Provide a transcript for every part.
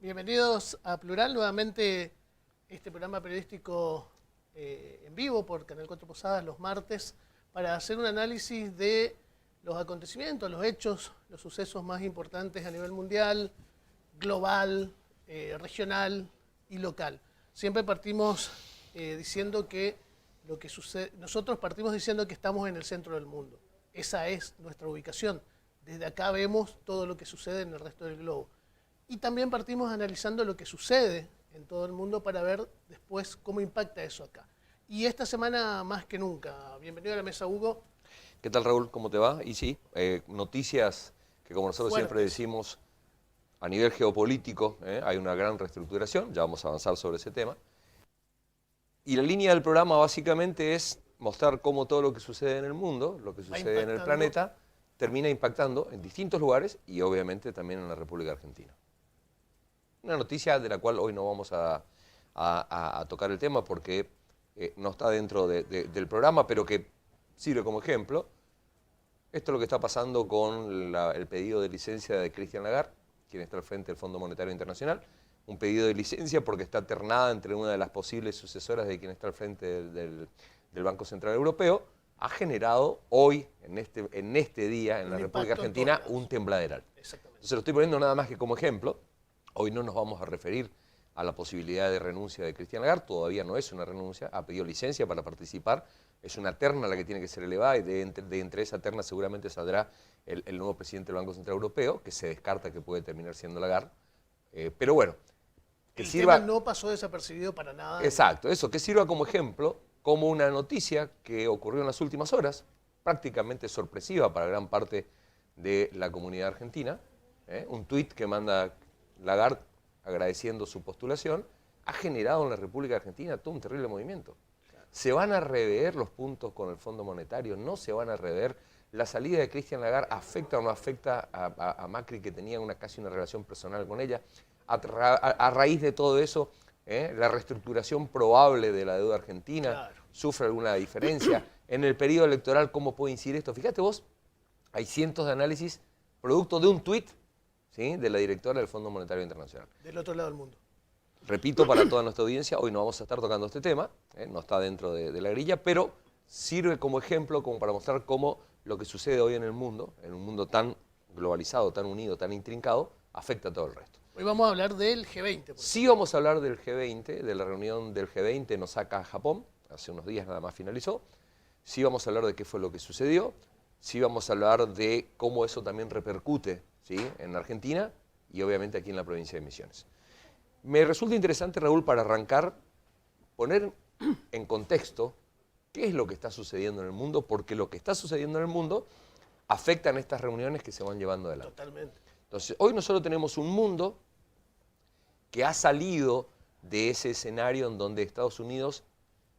Bienvenidos a Plural, nuevamente este programa periodístico en vivo por Canal 4 Posadas los martes para hacer un análisis de los acontecimientos, los hechos, los sucesos más importantes a nivel mundial, global, regional y local. Siempre partimos diciendo que lo que sucede, nosotros partimos diciendo que estamos en el centro del mundo. Esa es nuestra ubicación. Desde acá vemos todo lo que sucede en el resto del globo. Y también partimos analizando lo que sucede en todo el mundo para ver después cómo impacta eso acá. Y esta semana más que nunca. Bienvenido a la mesa, Hugo. ¿Qué tal, Raúl? ¿Cómo te va? Y sí, noticias que como nosotros Fuertes. siempre decimos, a nivel geopolítico hay una gran reestructuración, ya vamos a avanzar sobre ese tema. Y la línea del programa básicamente es mostrar cómo todo lo que sucede en el mundo, lo que sucede en el planeta, termina impactando en distintos lugares y obviamente también en la República Argentina. Una noticia de la cual hoy no vamos a tocar el tema porque no está dentro del programa, pero que sirve como ejemplo. Esto es lo que está pasando con el pedido de licencia de Christine Lagarde, quien está al frente del Fondo Monetario Internacional. Un pedido de licencia porque está ternada entre una de las posibles sucesoras de quien está al frente del Banco Central Europeo. Ha generado hoy, en este día, en la República Argentina, un tembladeral. Entonces lo estoy poniendo nada más que como ejemplo. Hoy no nos vamos a referir a la posibilidad de renuncia de Christine Lagarde, todavía no es una renuncia, ha pedido licencia para participar, es una terna la que tiene que ser elevada y de entre esa terna seguramente saldrá el nuevo presidente del Banco Central Europeo, que se descarta que puede terminar siendo Lagarde, pero bueno. Que el sirva, tema no pasó desapercibido para nada. Exacto, eso, que sirva como ejemplo, como una noticia que ocurrió en las últimas horas, prácticamente sorpresiva para gran parte de la comunidad argentina, un tuit que manda Lagarde agradeciendo su postulación, ha generado en la República Argentina todo un terrible movimiento. ¿Se van a rever los puntos con el Fondo Monetario? ¿No se van a rever? ¿La salida de Christine Lagarde afecta o no afecta a Macri, que tenía casi una relación personal con ella? A raíz de todo eso, la reestructuración probable de la deuda argentina, ¿sufre alguna diferencia? En el periodo electoral, ¿cómo puede incidir esto? Fíjate vos, hay cientos de análisis producto de un tuit, ¿sí?, de la directora del Fondo Monetario Internacional. Del otro lado del mundo. Repito, para toda nuestra audiencia, hoy no vamos a estar tocando este tema, no está dentro de la grilla, pero sirve como ejemplo, como para mostrar cómo lo que sucede hoy en un mundo tan globalizado, tan unido, tan intrincado, afecta a todo el resto. Hoy vamos a hablar del G20. Sí vamos a hablar del G20, de la reunión del G20 en Osaka, Japón, hace unos días nada más finalizó. Sí vamos a hablar de qué fue lo que sucedió, sí vamos a hablar de cómo eso también repercute, ¿sí?, en Argentina y obviamente aquí en la provincia de Misiones. Me resulta interesante, Raúl, para arrancar, poner en contexto qué es lo que está sucediendo en el mundo, porque lo que está sucediendo en el mundo afecta en estas reuniones que se van llevando adelante. Totalmente. Entonces, hoy nosotros tenemos un mundo que ha salido de ese escenario en donde Estados Unidos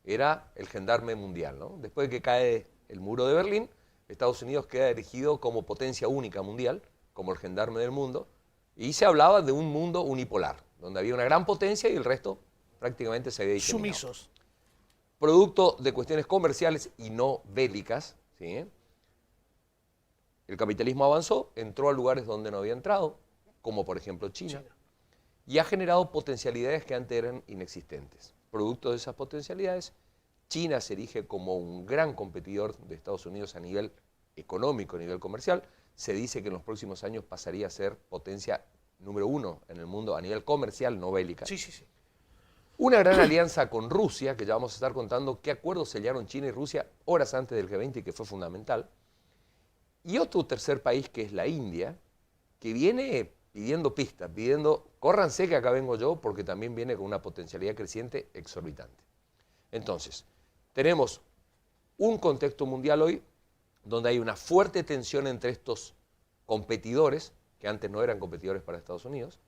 era el gendarme mundial, ¿no? Después de que cae el muro de Berlín, Estados Unidos queda erigido como potencia única mundial, como el gendarme del mundo, y se hablaba de un mundo unipolar, donde había una gran potencia y el resto prácticamente se había diseminado. Sumisos. Producto de cuestiones comerciales y no bélicas, ¿sí?, el capitalismo avanzó, entró a lugares donde no había entrado, como por ejemplo China, y ha generado potencialidades que antes eran inexistentes. Producto de esas potencialidades, China se erige como un gran competidor de Estados Unidos a nivel económico, a nivel comercial. Se dice que en los próximos años pasaría a ser potencia número 1 en el mundo a nivel comercial, no bélica. Sí, sí, sí. Una gran alianza con Rusia, que ya vamos a estar contando qué acuerdos sellaron China y Rusia horas antes del G20 y que fue fundamental. Y otro tercer país, que es la India, que viene pidiendo pistas, pidiendo, córranse que acá vengo yo, porque también viene con una potencialidad creciente exorbitante. Entonces, tenemos un contexto mundial hoy donde hay una fuerte tensión entre estos competidores, que antes no eran competidores para Estados Unidos.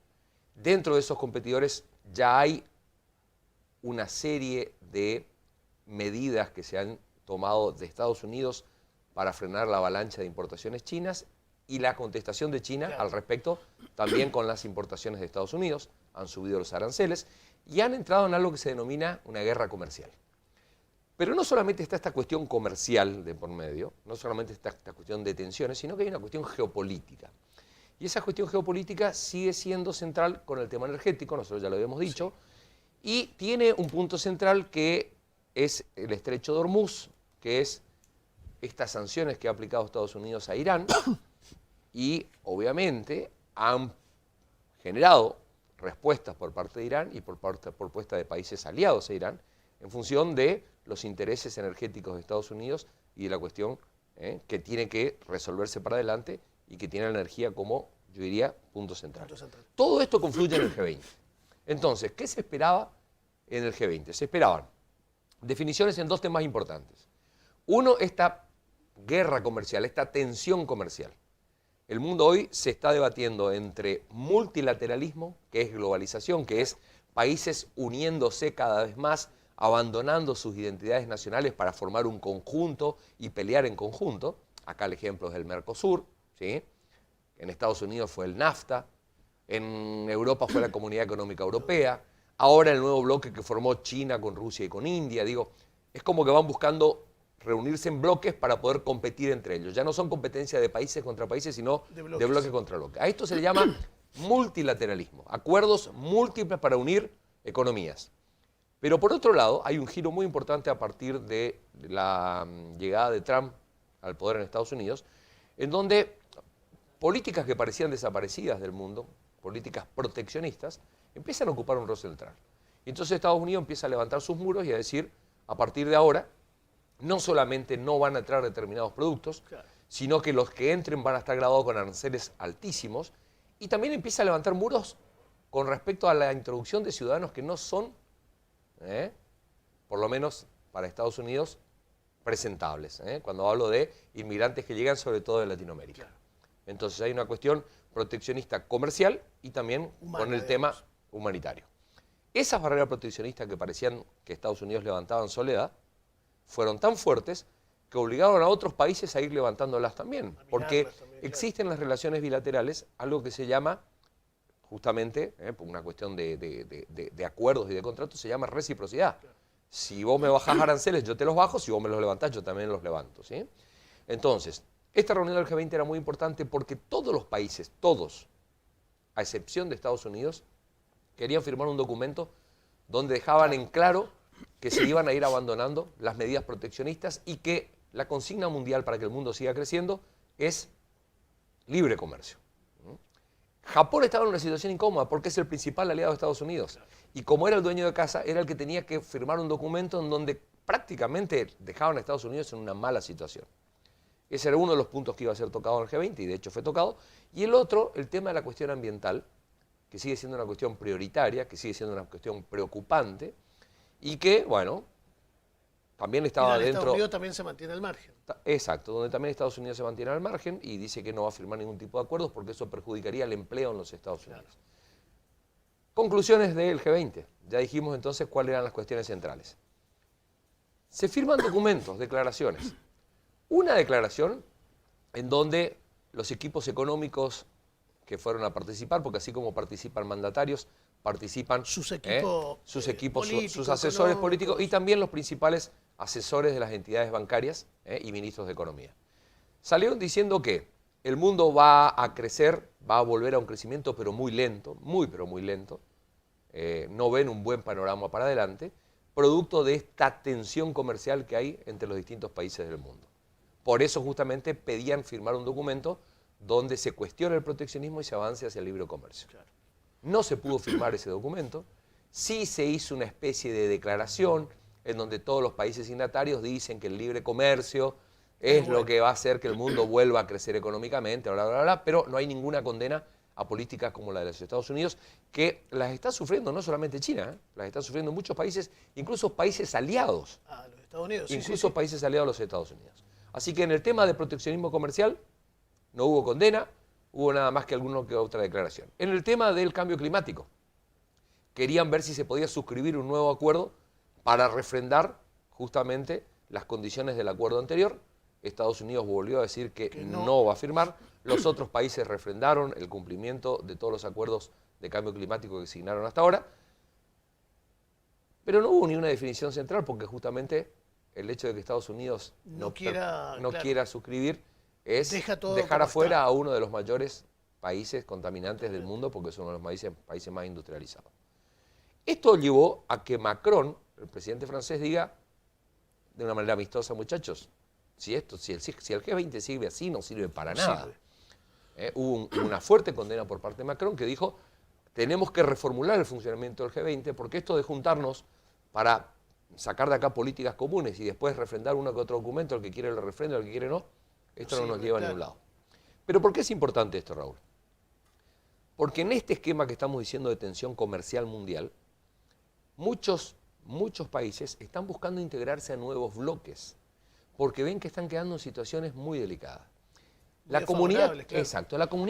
Dentro de esos competidores ya hay una serie de medidas que se han tomado de Estados Unidos para frenar la avalancha de importaciones chinas y la contestación de China al respecto también con las importaciones de Estados Unidos. Han subido los aranceles y han entrado en algo que se denomina una guerra comercial. Pero no solamente está esta cuestión comercial de por medio, no solamente está esta cuestión de tensiones, sino que hay una cuestión geopolítica. Y esa cuestión geopolítica sigue siendo central con el tema energético, nosotros ya lo habíamos dicho, y tiene un punto central que es el estrecho de Hormuz, que es estas sanciones que ha aplicado Estados Unidos a Irán, y obviamente han generado respuestas por parte de Irán y por propuesta de países aliados a Irán, en función de los intereses energéticos de Estados Unidos y de la cuestión que tiene que resolverse para adelante y que tiene la energía como, yo diría, punto central. Todo esto confluye en el G20. Entonces, ¿qué se esperaba en el G20? Se esperaban definiciones en dos temas importantes. Uno, esta guerra comercial, esta tensión comercial. El mundo hoy se está debatiendo entre multilateralismo, que es globalización, que es países uniéndose cada vez más, abandonando sus identidades nacionales para formar un conjunto y pelear en conjunto. Acá el ejemplo es el Mercosur, ¿sí? En Estados Unidos fue el NAFTA, en Europa fue la Comunidad Económica Europea, ahora el nuevo bloque que formó China con Rusia y con India. Digo, es como que van buscando reunirse en bloques para poder competir entre ellos. Ya no son competencia de países contra países, sino de bloque contra bloque. A esto se le llama multilateralismo, acuerdos múltiples para unir economías. Pero por otro lado, hay un giro muy importante a partir de la llegada de Trump al poder en Estados Unidos, en donde políticas que parecían desaparecidas del mundo, políticas proteccionistas, empiezan a ocupar un rol central. Y entonces Estados Unidos empieza a levantar sus muros y a decir, a partir de ahora, no solamente no van a entrar determinados productos, sino que los que entren van a estar graduados con aranceles altísimos, y también empieza a levantar muros con respecto a la introducción de ciudadanos que no son, por lo menos para Estados Unidos, presentables, cuando hablo de inmigrantes que llegan sobre todo de Latinoamérica. Entonces hay una cuestión proteccionista comercial y también con el tema humanitario. Esas barreras proteccionistas que parecían que Estados Unidos levantaban soledad, fueron tan fuertes que obligaron a otros países a ir levantándolas también, porque existen en las relaciones bilaterales algo que se llama, justamente, por una cuestión de acuerdos y de contratos, se llama reciprocidad. Si vos me bajás aranceles, yo te los bajo, si vos me los levantás, yo también los levanto, ¿sí? Entonces, esta reunión del G20 era muy importante porque todos los países, todos, a excepción de Estados Unidos, querían firmar un documento donde dejaban en claro que se iban a ir abandonando las medidas proteccionistas y que la consigna mundial para que el mundo siga creciendo es libre comercio. Japón estaba en una situación incómoda porque es el principal aliado de Estados Unidos. Y como era el dueño de casa, era el que tenía que firmar un documento en donde prácticamente dejaban a Estados Unidos en una mala situación. Ese era uno de los puntos que iba a ser tocado en el G20 y de hecho fue tocado. Y el otro, el tema de la cuestión ambiental, que sigue siendo una cuestión prioritaria, que sigue siendo una cuestión preocupante y que, bueno, también estaba dentro... Estados Unidos también se mantiene al margen. Exacto, donde también Estados Unidos se mantiene al margen y dice que no va a firmar ningún tipo de acuerdos porque eso perjudicaría el empleo en los Estados Unidos. Claro. Conclusiones del G20. Ya dijimos entonces cuáles eran las cuestiones centrales. Se firman documentos, declaraciones. Una declaración en donde los equipos económicos que fueron a participar, porque así como participan mandatarios, participan sus equipos, sus asesores políticos y también los principales asesores de las entidades bancarias y ministros de Economía. Salieron diciendo que el mundo va a crecer, va a volver a un crecimiento pero muy lento, pero muy lento. No ven un buen panorama para adelante, producto de esta tensión comercial que hay entre los distintos países del mundo. Por eso justamente pedían firmar un documento donde se cuestiona el proteccionismo y se avance hacia el libre comercio. Claro. No se pudo firmar ese documento, sí se hizo una especie de declaración en donde todos los países signatarios dicen que el libre comercio es lo que va a hacer que el mundo vuelva a crecer económicamente, bla, bla, bla, pero no hay ninguna condena a políticas como la de los Estados Unidos, que las está sufriendo no solamente China, las están sufriendo muchos países, incluso países aliados. A los Estados Unidos. Incluso países aliados a los Estados Unidos. Así que en el tema de proteccionismo comercial no hubo condena, hubo nada más que alguna que otra declaración. En el tema del cambio climático, querían ver si se podía suscribir un nuevo acuerdo para refrendar justamente las condiciones del acuerdo anterior. Estados Unidos volvió a decir que no va a firmar. Los otros países refrendaron el cumplimiento de todos los acuerdos de cambio climático que signaron hasta ahora. Pero no hubo ni una definición central porque justamente el hecho de que Estados Unidos no quiera suscribir es dejar afuera a uno de los mayores países contaminantes del mundo porque es uno de los países más industrializados. Esto llevó a que Macron, el presidente francés, diga de una manera amistosa, muchachos, si el G20 sirve así, no sirve para nada. Hubo una fuerte condena por parte de Macron que dijo, tenemos que reformular el funcionamiento del G20 porque esto de juntarnos para sacar de acá políticas comunes y después refrendar uno que otro documento, el que quiere lo refrenda, el que quiere no, esto no nos lleva a ningún lado. Pero ¿por qué es importante esto, Raúl? Porque en este esquema que estamos diciendo de tensión comercial mundial, muchos países están buscando integrarse a nuevos bloques, porque ven que están quedando en situaciones muy delicadas. La comunidad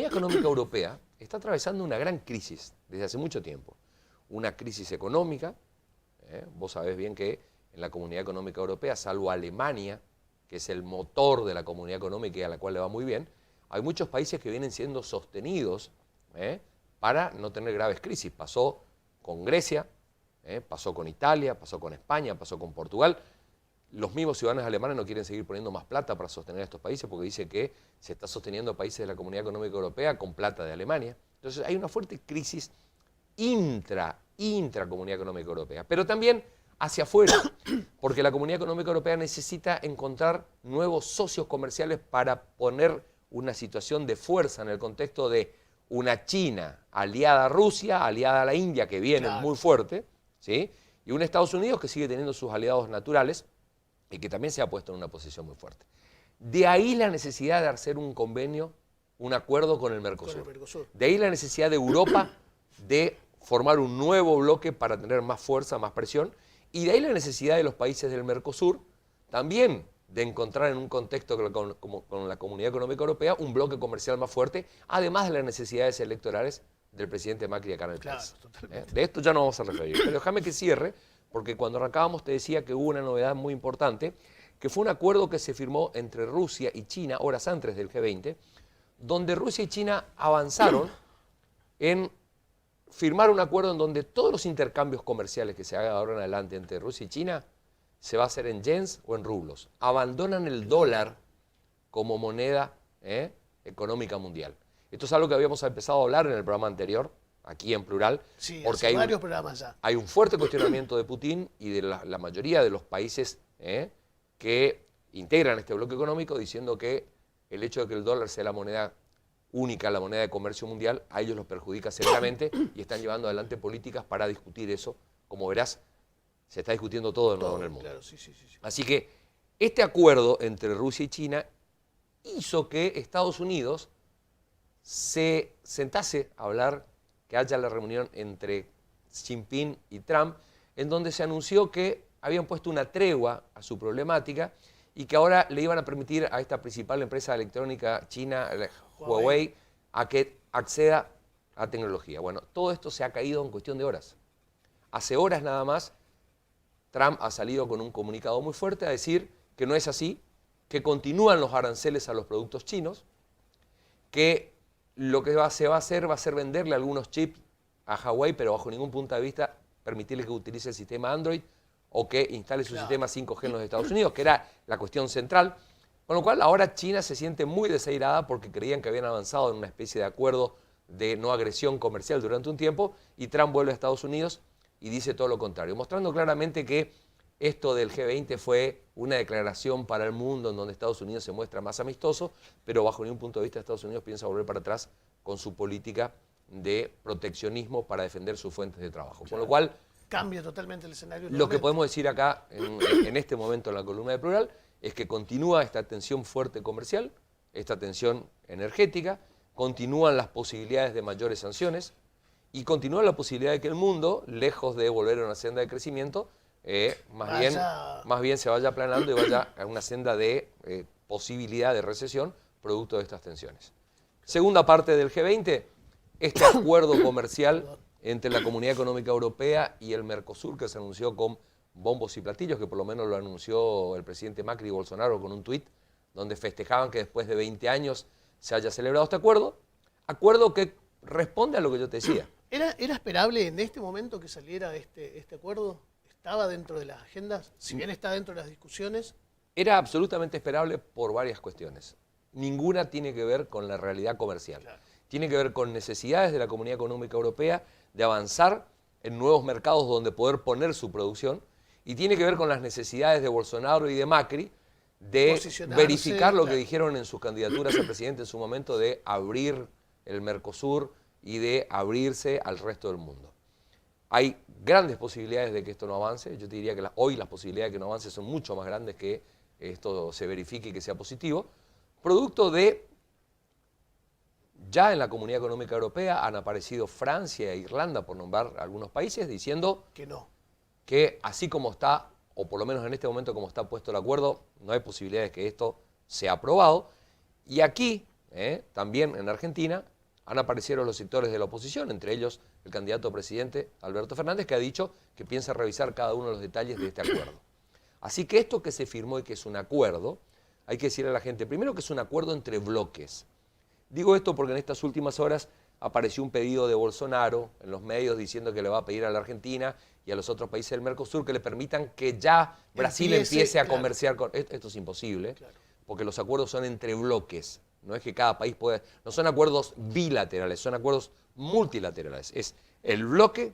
económica europea está atravesando una gran crisis desde hace mucho tiempo. Una crisis económica, vos sabés bien que en la Comunidad Económica Europea, salvo Alemania, que es el motor de la Comunidad Económica y a la cual le va muy bien, hay muchos países que vienen siendo sostenidos para no tener graves crisis. Pasó con Grecia, pasó con Italia, pasó con España, pasó con Portugal. Los mismos ciudadanos alemanes no quieren seguir poniendo más plata para sostener a estos países porque dice que se está sosteniendo a países de la Comunidad Económica Europea con plata de Alemania. Entonces hay una fuerte crisis intra-Comunidad Económica Europea, pero también hacia afuera, porque la Comunidad Económica Europea necesita encontrar nuevos socios comerciales para poner una situación de fuerza en el contexto de una China aliada a Rusia, aliada a la India, que viene muy fuerte, ¿sí? Y un Estados Unidos que sigue teniendo sus aliados naturales y que también se ha puesto en una posición muy fuerte. De ahí la necesidad de hacer un convenio, un acuerdo con el Mercosur. De ahí la necesidad de Europa de formar un nuevo bloque para tener más fuerza, más presión, y de ahí la necesidad de los países del Mercosur también de encontrar en un contexto con la Comunidad Económica Europea un bloque comercial más fuerte, además de las necesidadades electorales del presidente Macri acá en el país. De esto ya no vamos a referir, pero déjame que cierre, porque cuando arrancábamos te decía que hubo una novedad muy importante, que fue un acuerdo que se firmó entre Rusia y China horas antes del G20, donde Rusia y China avanzaron en firmar un acuerdo en donde todos los intercambios comerciales que se hagan ahora en adelante entre Rusia y China se va a hacer en yens o en rublos. Abandonan el dólar como moneda económica mundial. Esto es algo que habíamos empezado a hablar en el programa anterior, aquí en Plural, sí, porque hay varios programas ya. Hay un fuerte cuestionamiento de Putin y de la mayoría de los países que integran este bloque económico diciendo que el hecho de que el dólar sea la moneda única, la moneda de comercio mundial, a ellos los perjudica severamente y están llevando adelante políticas para discutir eso. Como verás, se está discutiendo todo de nuevo en el mundo. Claro, sí. Así que este acuerdo entre Rusia y China hizo que Estados Unidos se sentase a hablar, que haya la reunión entre Xi Jinping y Trump, en donde se anunció que habían puesto una tregua a su problemática y que ahora le iban a permitir a esta principal empresa electrónica china, Huawei, a que acceda a tecnología. Bueno, todo esto se ha caído en cuestión de horas. Hace horas nada más, Trump ha salido con un comunicado muy fuerte a decir que no es así, que continúan los aranceles a los productos chinos, que lo que se va a hacer venderle algunos chips a Huawei, pero bajo ningún punto de vista permitirle que utilice el sistema Android o que instale su sistema 5G en los Estados Unidos, que era la cuestión central. Con lo cual ahora China se siente muy desairada porque creían que habían avanzado en una especie de acuerdo de no agresión comercial durante un tiempo y Trump vuelve a Estados Unidos y dice todo lo contrario, mostrando claramente que esto del G20 fue una declaración para el mundo en donde Estados Unidos se muestra más amistoso, pero bajo ningún punto de vista Estados Unidos piensa volver para atrás con su política de proteccionismo para defender sus fuentes de trabajo. Claro. Con lo cual, cambia totalmente el escenario. Lo que podemos decir acá, en este momento en la columna de Plural, es que continúa esta tensión fuerte comercial, esta tensión energética, continúan las posibilidades de mayores sanciones y continúa la posibilidad de que el mundo, lejos de volver a una senda de crecimiento, más bien se vaya aplanando y vaya a una senda de posibilidad de recesión producto de estas tensiones. Segunda parte del G20, este acuerdo comercial entre la Comunidad Económica Europea y el Mercosur, que se anunció con bombos y platillos, que por lo menos lo anunció el presidente Macri y Bolsonaro con un tuit, donde festejaban que después de 20 años se haya celebrado este acuerdo que responde a lo que yo te decía. ¿Era esperable en este momento que saliera este acuerdo? ¿Estaba dentro de las agendas? Si bien está dentro de las discusiones. Era absolutamente esperable por varias cuestiones. Ninguna tiene que ver con la realidad comercial. Claro. tiene que ver con necesidades de la Comunidad Económica Europea de avanzar en nuevos mercados donde poder poner su producción, y tiene que ver con las necesidades de Bolsonaro y de Macri de verificar lo que dijeron en sus candidaturas a presidente en su momento, de abrir el Mercosur y de abrirse al resto del mundo. Hay grandes posibilidades de que esto no avance. Yo te diría que hoy las posibilidades de que no avance son mucho más grandes que esto se verifique y que sea positivo, producto de, ya en la Comunidad Económica Europea han aparecido Francia e Irlanda, por nombrar algunos países, diciendo que no, que así como está, o por lo menos en este momento como está puesto el acuerdo, no hay posibilidades de que esto sea aprobado. Y aquí, también en Argentina, han aparecido los sectores de la oposición, entre ellos el candidato a presidente Alberto Fernández, que ha dicho que piensa revisar cada uno de los detalles de este acuerdo. Así que esto que se firmó y que es un acuerdo, hay que decirle a la gente, primero que es un acuerdo entre bloques. Digo esto porque en estas últimas horas apareció un pedido de Bolsonaro en los medios diciendo que le va a pedir a la Argentina y a los otros países del Mercosur que le permitan que ya Brasil empiece a comerciar con... Esto es imposible, porque los acuerdos son entre bloques. No es que cada país pueda... No son acuerdos bilaterales, son acuerdos multilaterales. Es el bloque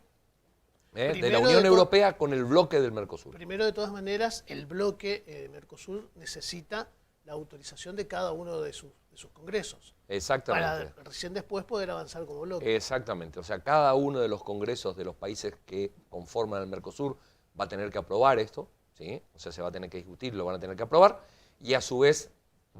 de la Unión Europea con el bloque del Mercosur. Primero, de todas maneras, el bloque Mercosur necesita la autorización de cada uno de sus congresos. Exactamente. Para recién después poder avanzar como bloque. Exactamente. O sea, cada uno de los congresos de los países que conforman el Mercosur va a tener que aprobar esto, ¿sí? O sea, se va a tener que discutir, lo van a tener que aprobar, y a su vez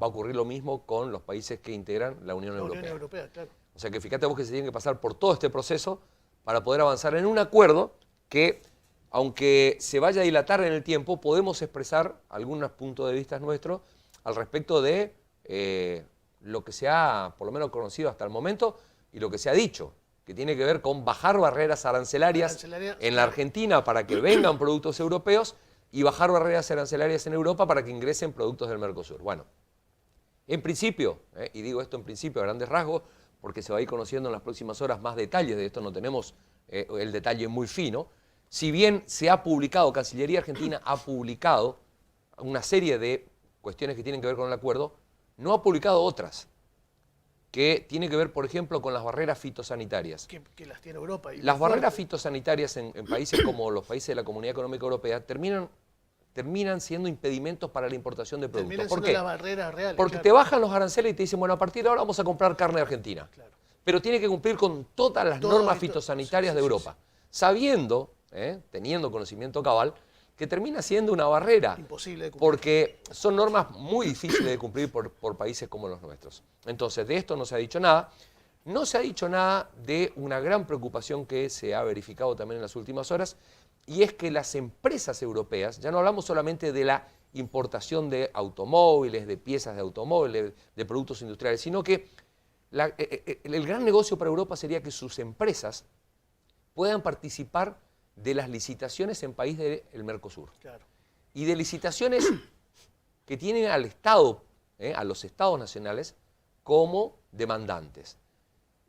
va a ocurrir lo mismo con los países que integran la Unión Europea. Unión Europea, claro. O sea que fíjate vos que se tiene que pasar por todo este proceso para poder avanzar en un acuerdo que, aunque se vaya a dilatar en el tiempo, podemos expresar algunos puntos de vista nuestros al respecto de lo que se ha, por lo menos, conocido hasta el momento y lo que se ha dicho, que tiene que ver con bajar barreras arancelarias en la Argentina para que vengan productos europeos y bajar barreras arancelarias en Europa para que ingresen productos del Mercosur. Bueno, en principio, y digo esto en principio a grandes rasgos, porque se va a ir conociendo en las próximas horas más detalles de esto, no tenemos el detalle muy fino, si bien se ha publicado, Cancillería Argentina ha publicado una serie de cuestiones que tienen que ver con el acuerdo, no ha publicado otras, que tienen que ver, por ejemplo, con las barreras fitosanitarias. Que las tiene Europa. Y las barreras fitosanitarias en países como los países de la Comunidad Económica Europea terminan siendo impedimentos para la importación de productos. ¿Por qué? Las barreras reales, porque te bajan los aranceles y te dicen, bueno, a partir de ahora vamos a comprar carne argentina. Claro. Pero tiene que cumplir con todas las normas fitosanitarias de Europa, sabiendo, teniendo conocimiento cabal, que termina siendo una barrera. Imposible de cumplir. Porque son normas muy difíciles de cumplir por países como los nuestros. Entonces, de esto no se ha dicho nada. No se ha dicho nada de una gran preocupación que se ha verificado también en las últimas horas, y es que las empresas europeas, ya no hablamos solamente de la importación de automóviles, de piezas de automóviles, de productos industriales, sino que el gran negocio para Europa sería que sus empresas puedan participar de las licitaciones en países del Mercosur. Claro. Y de licitaciones que tienen al Estado, a los Estados nacionales, como demandantes.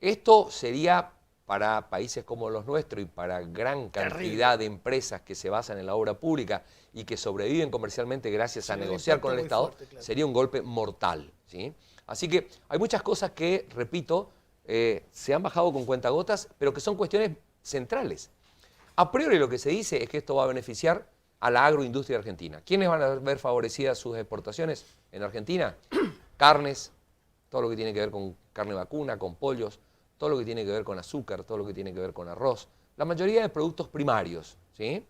Esto sería para países como los nuestros y para gran cantidad de empresas que se basan en la obra pública y que sobreviven comercialmente gracias a negociar con el Estado, fuerte, claro. Sería un golpe mortal, ¿sí? Así que hay muchas cosas que, repito, se han bajado con cuentagotas, pero que son cuestiones centrales. A priori lo que se dice es que esto va a beneficiar a la agroindustria argentina. ¿Quiénes van a ver favorecidas sus exportaciones en Argentina? Carnes, todo lo que tiene que ver con carne vacuna, con pollos, todo lo que tiene que ver con azúcar, todo lo que tiene que ver con arroz, la mayoría de productos primarios, ¿sí?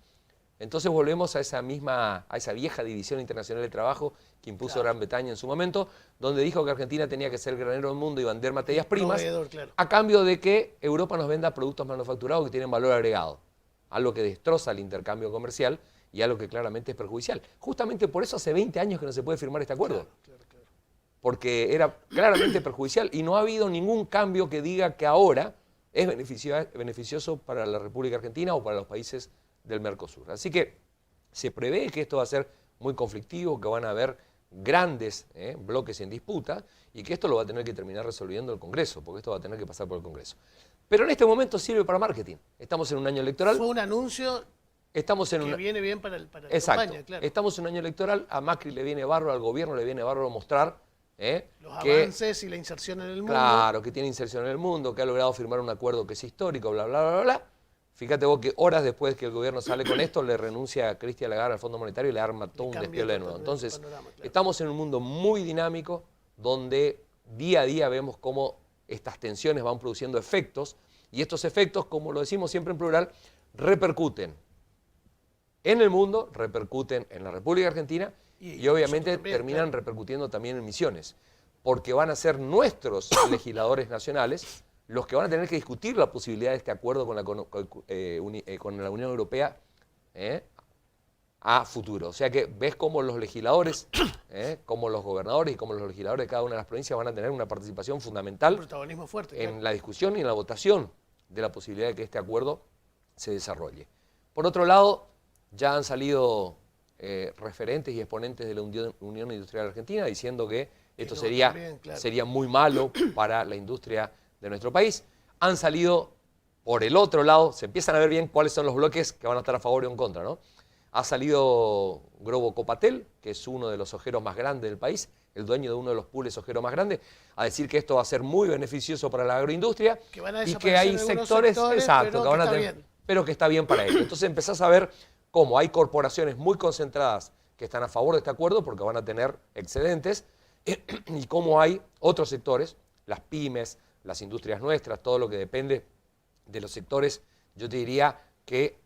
Entonces volvemos a esa vieja división internacional de trabajo que impuso Gran Bretaña en su momento, donde dijo que Argentina tenía que ser el granero del mundo y vender materias primas, a cambio de que Europa nos venda productos manufacturados que tienen valor agregado, algo que destroza el intercambio comercial y algo que claramente es perjudicial. Justamente por eso hace 20 años que no se puede firmar este acuerdo. Claro. Porque era claramente perjudicial y no ha habido ningún cambio que diga que ahora es beneficioso para la República Argentina o para los países del Mercosur. Así que se prevé que esto va a ser muy conflictivo, que van a haber grandes bloques en disputa y que esto lo va a tener que terminar resolviendo el Congreso, porque esto va a tener que pasar por el Congreso. Pero en este momento sirve para marketing. Estamos en un año electoral. Fue un anuncio que viene bien para la campaña, claro. Estamos en un año electoral, a Macri le viene bárbaro, al gobierno le viene bárbaro mostrar Los avances y la inserción en el mundo. Claro, que tiene inserción en el mundo, que ha logrado firmar un acuerdo que es histórico, bla, bla, bla, bla. Fíjate vos que horas después que el gobierno sale con esto, le renuncia a Christine Lagarde al Fondo Monetario y le arma todo un despiole de nuevo. Entonces, estamos en un mundo muy dinámico donde día a día vemos cómo estas tensiones van produciendo efectos y estos efectos, como lo decimos siempre en plural, repercuten en el mundo, repercuten en la República Argentina y obviamente también, terminan repercutiendo también en Misiones, porque van a ser nuestros legisladores nacionales los que van a tener que discutir la posibilidad de este acuerdo con la Unión Europea a futuro. O sea que ves cómo los legisladores, como los gobernadores y como los legisladores de cada una de las provincias van a tener una participación fundamental, un protagonismo fuerte, en la discusión y en la votación de la posibilidad de que este acuerdo se desarrolle. Por otro lado, ya han salido referentes y exponentes de la Unión Industrial Argentina diciendo que esto sería muy malo para la industria de nuestro país. Han salido por el otro lado, se empiezan a ver bien cuáles son los bloques que van a estar a favor o en contra, ¿no? Ha salido Grobo Copatel, que es uno de los ojeros más grandes del país, el dueño de uno de los pools ojeros más grandes, a decir que esto va a ser muy beneficioso para la agroindustria y que hay sectores exacto, pero que está bien para ellos. Entonces empezás a ver cómo hay corporaciones muy concentradas que están a favor de este acuerdo porque van a tener excedentes y cómo hay otros sectores, las pymes, las industrias nuestras, todo lo que depende de los sectores, yo te diría que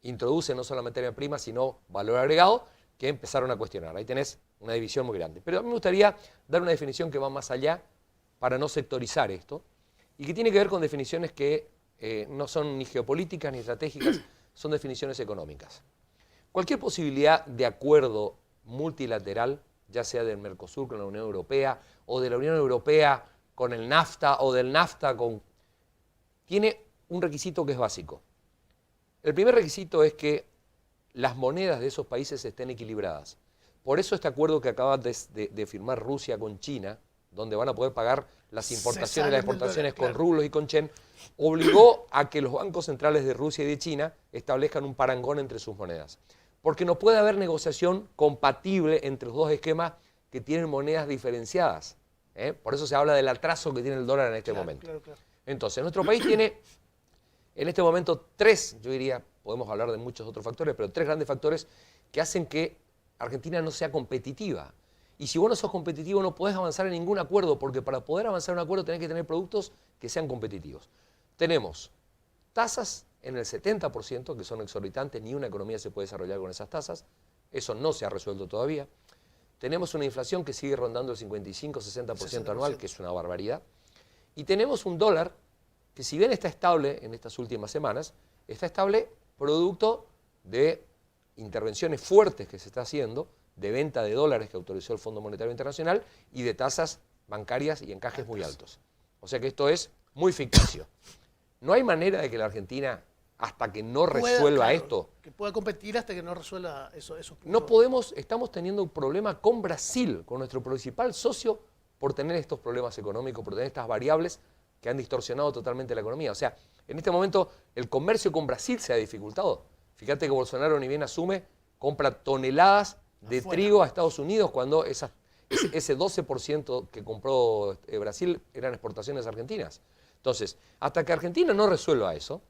introduce no solo materia prima, sino valor agregado, que empezaron a cuestionar. Ahí tenés una división muy grande. Pero a mí me gustaría dar una definición que va más allá para no sectorizar esto y que tiene que ver con definiciones que no son ni geopolíticas ni estratégicas, son definiciones económicas. Cualquier posibilidad de acuerdo multilateral, ya sea del Mercosur con la Unión Europea o de la Unión Europea con el NAFTA o del NAFTA tiene un requisito que es básico. El primer requisito es que las monedas de esos países estén equilibradas. Por eso este acuerdo que acaba de firmar Rusia con China, donde van a poder pagar las importaciones y las exportaciones con rublos y con yen, obligó a que los bancos centrales de Rusia y de China establezcan un parangón entre sus monedas. Porque no puede haber negociación compatible entre los dos esquemas que tienen monedas diferenciadas. Por eso se habla del atraso que tiene el dólar en este momento. Entonces, nuestro país tiene en este momento yo diría, podemos hablar de muchos otros factores, pero 3 grandes factores que hacen que Argentina no sea competitiva. Y si vos no sos competitivo no podés avanzar en ningún acuerdo, porque para poder avanzar en un acuerdo tenés que tener productos que sean competitivos. Tenemos tasas en el 70%, que son exorbitantes, ni una economía se puede desarrollar con esas tasas, eso no se ha resuelto todavía. Tenemos una inflación que sigue rondando el 55-60% anual, que es una barbaridad. Y tenemos un dólar que si bien está estable en estas últimas semanas, está estable producto de intervenciones fuertes que se está haciendo, de venta de dólares que autorizó el Fondo Monetario Internacional y de tasas bancarias y encajes muy altos. O sea que esto es muy ficticio. No hay manera de que la Argentina, hasta que no resuelva esto... Que pueda competir hasta que no resuelva esos puntos. No podemos, estamos teniendo un problema con Brasil, con nuestro principal socio, por tener estos problemas económicos, por tener estas variables que han distorsionado totalmente la economía. O sea, en este momento el comercio con Brasil se ha dificultado. Fíjate que Bolsonaro ni bien asume, compra toneladas de trigo a Estados Unidos cuando ese 12% que compró Brasil eran exportaciones argentinas. Entonces, hasta que Argentina no resuelva eso,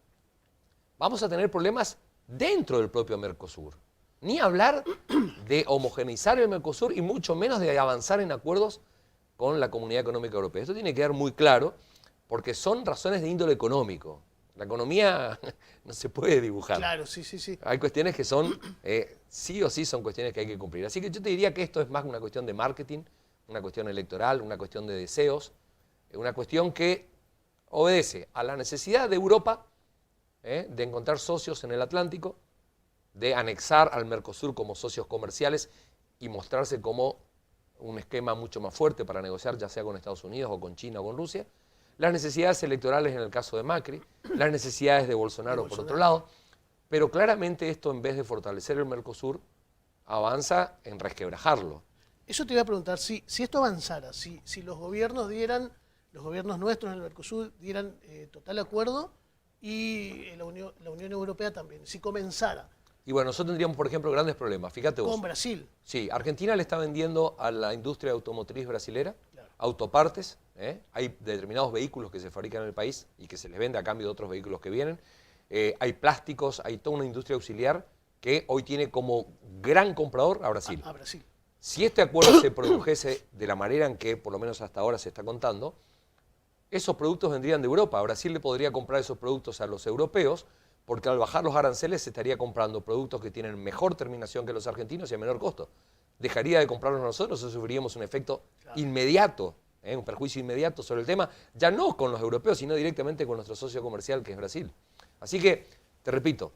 vamos a tener problemas dentro del propio Mercosur. Ni hablar de homogeneizar el Mercosur y mucho menos de avanzar en acuerdos con la Comunidad Económica Europea. Esto tiene que quedar muy claro, porque son razones de índole económico. La economía no se puede dibujar. Claro, sí. Hay cuestiones que son, sí o sí son cuestiones que hay que cumplir. Así que yo te diría que esto es más una cuestión de marketing, una cuestión electoral, una cuestión de deseos, una cuestión que obedece a la necesidad de Europa de encontrar socios en el Atlántico, de anexar al Mercosur como socios comerciales y mostrarse como un esquema mucho más fuerte para negociar, ya sea con Estados Unidos o con China o con Rusia. Las necesidades electorales en el caso de Macri, las necesidades de Bolsonaro por otro lado, pero claramente esto en vez de fortalecer el Mercosur, avanza en resquebrajarlo. Eso te iba a preguntar, si esto avanzara, si los gobiernos nuestros en el Mercosur dieran total acuerdo y la Unión Europea también, si comenzara, Y bueno, nosotros tendríamos, por ejemplo, grandes problemas. Fíjate vos. Con Brasil. Sí, Argentina le está vendiendo a la industria automotriz brasilera Claro. autopartes. Hay determinados vehículos que se fabrican en el país y que se les vende a cambio de otros vehículos que vienen. Hay plásticos, hay toda una industria auxiliar que hoy tiene como gran comprador a Brasil. A Brasil. Si este acuerdo se produjese de la manera en que, por lo menos hasta ahora, se está contando, esos productos vendrían de Europa. Brasil le podría comprar esos productos a los europeos, porque al bajar los aranceles se estaría comprando productos que tienen mejor terminación que los argentinos y a menor costo. Dejaría de comprarlos nosotros, sufriríamos un efecto inmediato, un perjuicio inmediato sobre el tema, ya no con los europeos, sino directamente con nuestro socio comercial, que es Brasil. Así que, te repito,